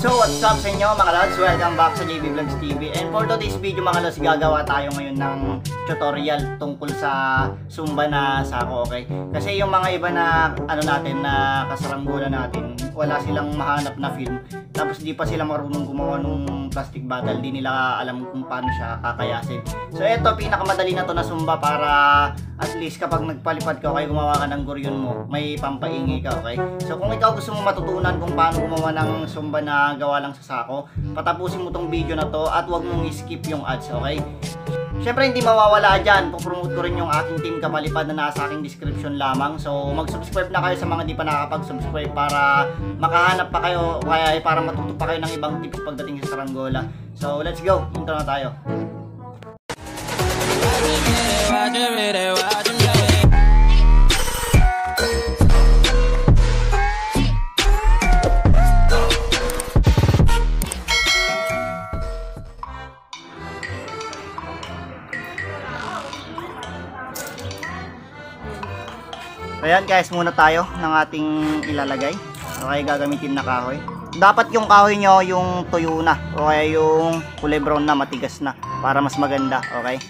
So what's up sa inyo mga lods? Welcome back sa JB Vlogs TV. And for today's video mga lods, gagawa tayo ngayon ng tutorial tungkol sa Zumba na sako, okay? Kasi yung mga iba na natin na kasaranggola natin, wala silang mahanap na film. Tapos di pa sila marunong gumawa ng plastic bottle, di nila alam kung paano siya kakayasin. So eto, pinakamadali na to na Zumba para at least kapag nagpalipad ka, okay, gumawa ka ng guryon mo, may pampaingi ka, okay? So kung ikaw gusto mo matutunan kung paano gumawa ng Zumba na gawa lang sa sako, patapusin mo tong video na to at huwag mong i-skip yung ads, okay? Syempre hindi mawawala dyan, pupromote ko rin yung aking team Kapalipad na nasa aking description lamang. So mag-subscribe na kayo sa mga di pa nakakapag-subscribe para makahanap pa kayo, kaya para matuto pa kayo ng ibang tips pagdating sa saranggola. So let's go, intro na tayo. Ayan guys, muna tayo ng ating ilalagay. Okay, gagamitin na kahoy. Dapat yung kahoy nyo yung tuyo na, o kaya yung kulay brown na, matigas na, para mas maganda, okay?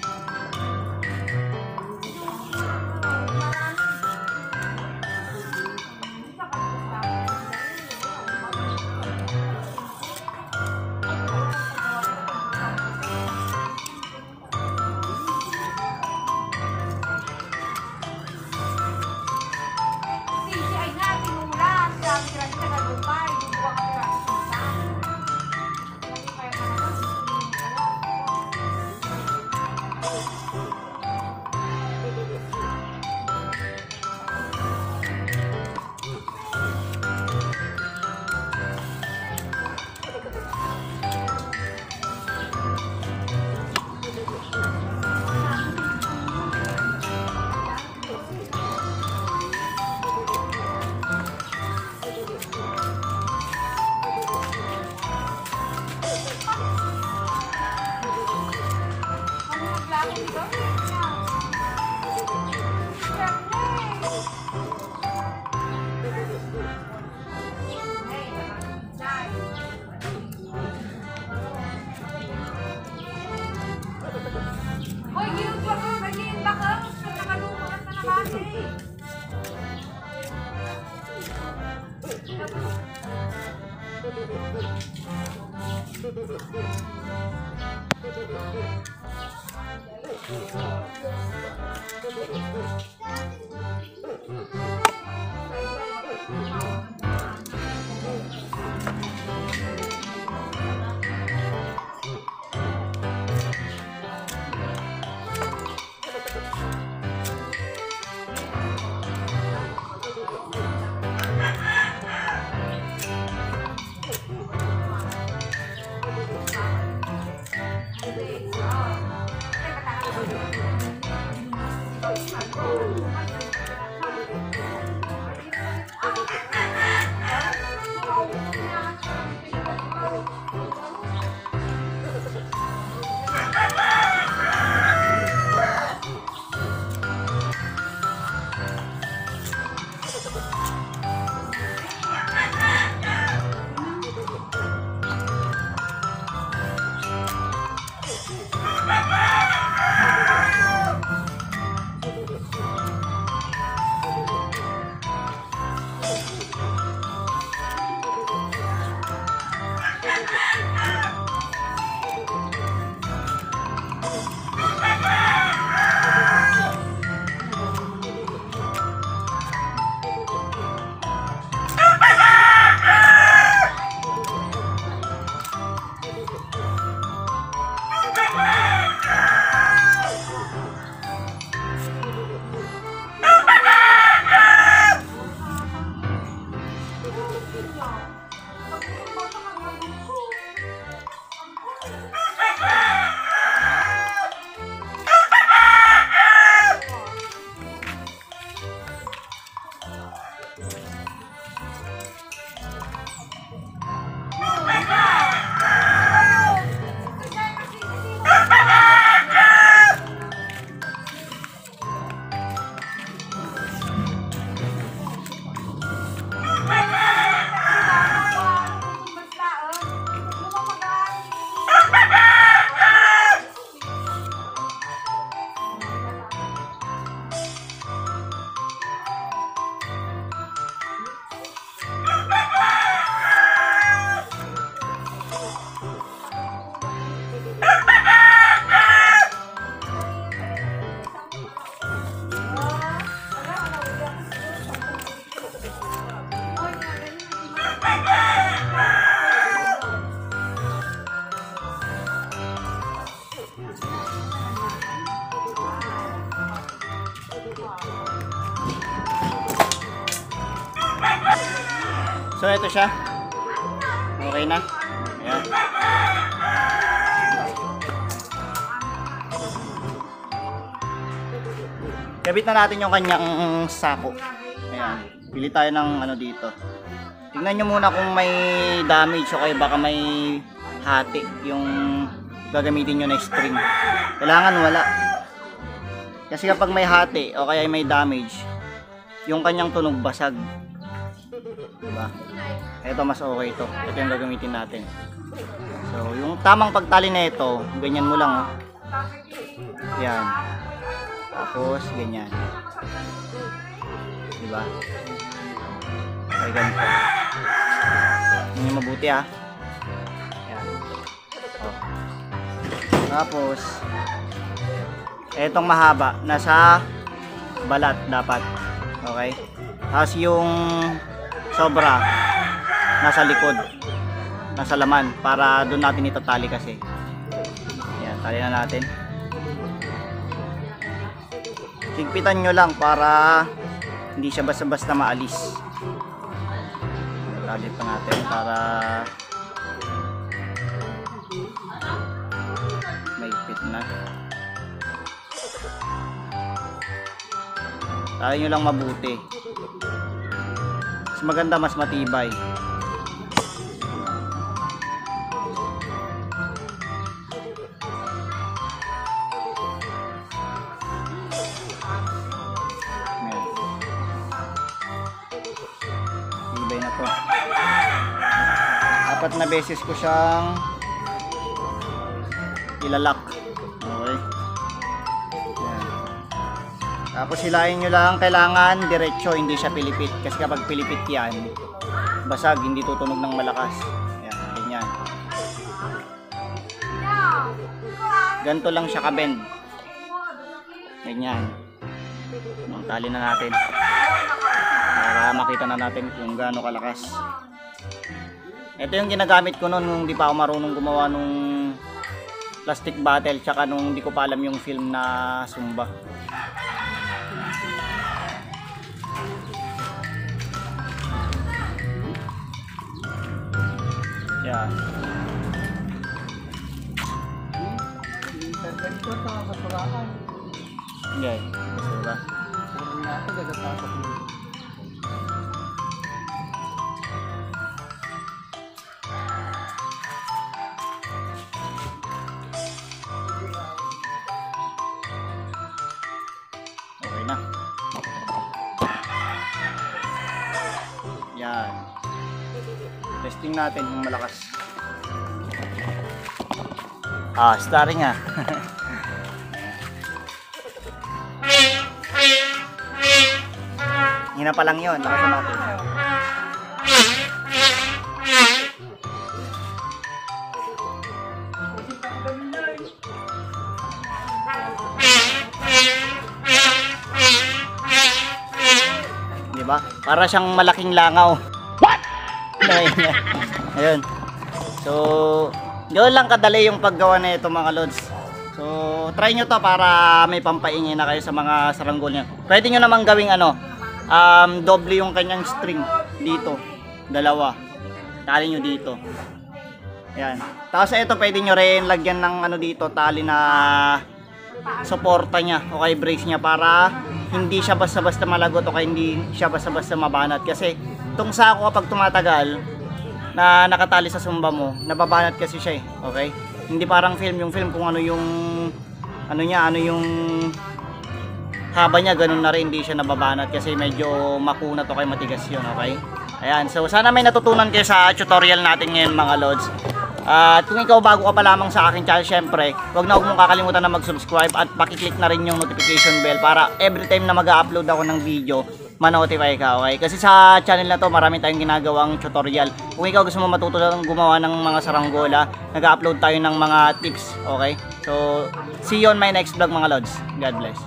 ito siya. Okay na. Ayan. Kabit na natin yung kanyang sako. Ayan. Pili tayo ng ano dito. Tingnan nyo muna kung may damage o kaya baka may hati yung gagamitin nyo na string. Kailangan wala. Kasi kapag may hati o kaya may damage, yung kanyang tunog basag. Diba? Ito mas okay ito. Ito yung gagamitin natin. So, yung tamang pagtali na ito, ganyan mo lang. Oh. Yan. Tapos, ganyan. Diba? Ay, ganito. Hindi mabuti ha. Yan. Oh. Tapos, etong mahaba, nasa balat dapat. Okay? Tapos yung sobra, nasa likod. Nasa laman. Para doon natin itatali kasi. Yan, tali na natin. Higpitan nyo lang para hindi siya basta-basta maalis. Tali pa natin para maigpit na. Tali nyo lang mabuti. Mas maganda, mas matibay. Tibay na to. 4 na beses ko siyang ilalak. Okay. Yan. Tapos hilahin nyo lang, kailangan diretso, hindi siya pilipit. Kasi kapag pilipit yan, basag, hindi tutunog ng malakas. Yan, ganyan. Ganito lang siya kabend. Ganyan. Tali na natin. Para makita na natin kung gaano kalakas. Ito yung ginagamit ko noon nung di pa ako marunong gumawa nung plastic bottle tsaka nung di ko pa alam yung film na Zumba. Yeah. Okay, basura. Okay na. Yan. Testing natin kung malakas. Starring ah. Hina pa lang yun. Lakasan natin. Diba? Para siyang malaking langaw. What? Ayun. So, gawin lang kadali yung paggawa na ito mga lods. So, try nyo to para may pampaingay na kayo sa mga saranggol nyo. Pwede nyo namang gawing ano, doble yung kanyang string dito. Dalawa. Tali nyo dito. Ayan. Tapos ito pwede nyo rin lagyan ng ano dito, tali na suporta niya o kay brace niya para hindi siya basta-basta malagot o kaya hindi siya basta-basta mabanat. Kasi itong sako kapag tumatagal na nakatali sa Zumba mo, nababanat kasi siya eh. Okay? Hindi parang film, yung film kung ano yung ano yung haba niya, ganun na rin, hindi siya nababanat kasi medyo makunat o kaya matigas yun. Okay? Ayan, so sana may natutunan kayo sa tutorial natin ngayon mga lods. At kung ikaw bago ka pa lamang sa aking channel, syempre huwag mong kakalimutan na mag-subscribe at pakiclick na rin yung notification bell para every time na mag-upload ako ng video, ma-notify ka, okay? Kasi sa channel na to marami tayong ginagawang tutorial. Kung ikaw gusto mo matutunan gumawa ng mga saranggola, nag-upload tayo ng mga tips, okay? So, see you on my next vlog mga lods. God bless.